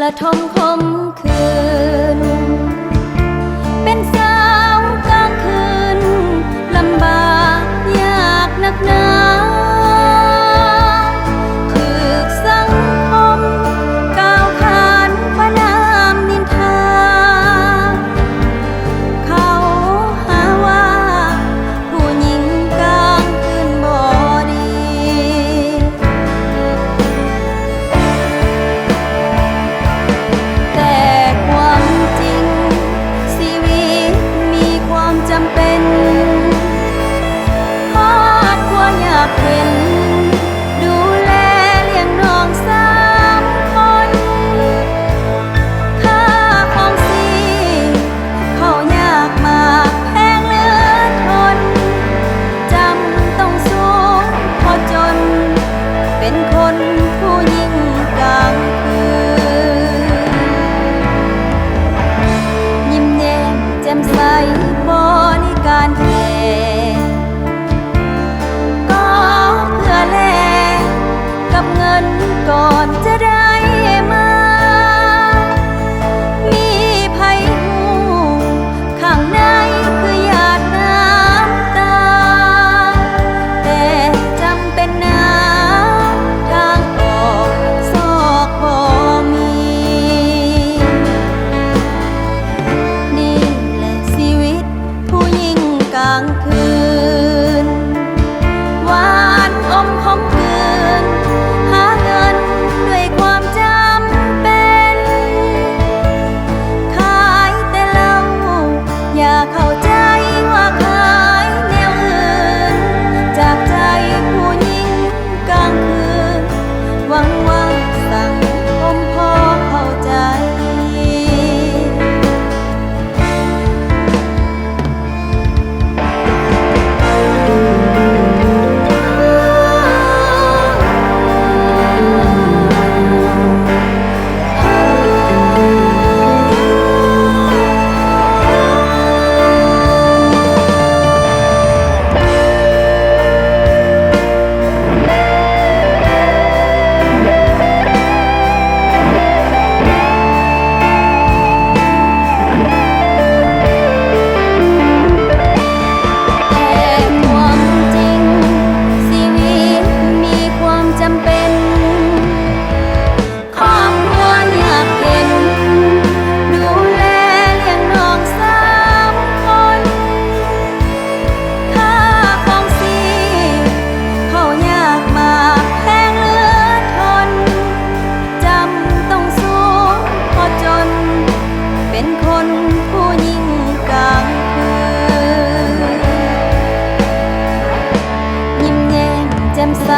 ระทมคมคืนเป็นสาวกลางคืนลำบากยากนักหนาถูกสังคมก้าวขานประณามนินทาเขาหาว่าผู้หญิงกลางคืนบ่ดีแต่ความจริงชีวิตมีความจำเป็นครอบครัวอยากเห็นดูแลเลี้ยงน้อง3 คนค่าของสิเขายากมากแพงเหลือทนจำต้องสู้พอจนเป็นคนผู้หญิงกลางคืนยิ้มแย้มแจ่มใสบริการแก่ก็เพื่อแลกกับเงินก่อนจะได้มา มีไผหูข้างในคือหยาดน้ำตา แต่จำเป็นน้ำทางออกซอกบ่มี นี่แหละชีวิตผู้หญิงกลางคืนหวานอมขมกืนหาเงินด้วยความจำเป็นขายแต่เหล้าอย่าเข้าใจว่าขายแนวอื่นจากใจผู้หญิงกลางคืนหวังว่าสังคมพอเข้าใจแต่ความจริงชีวิตมีความจำเป็นครอบครัวอยากเห็นดูแลเลี้ยงน้อง3 คนค่าของสิเขายากมากแพงเหลือทนจำต้องสู้พอจนเป็นคนผู้หญิงกลางคืนยิ้มแย้มแจ่มใส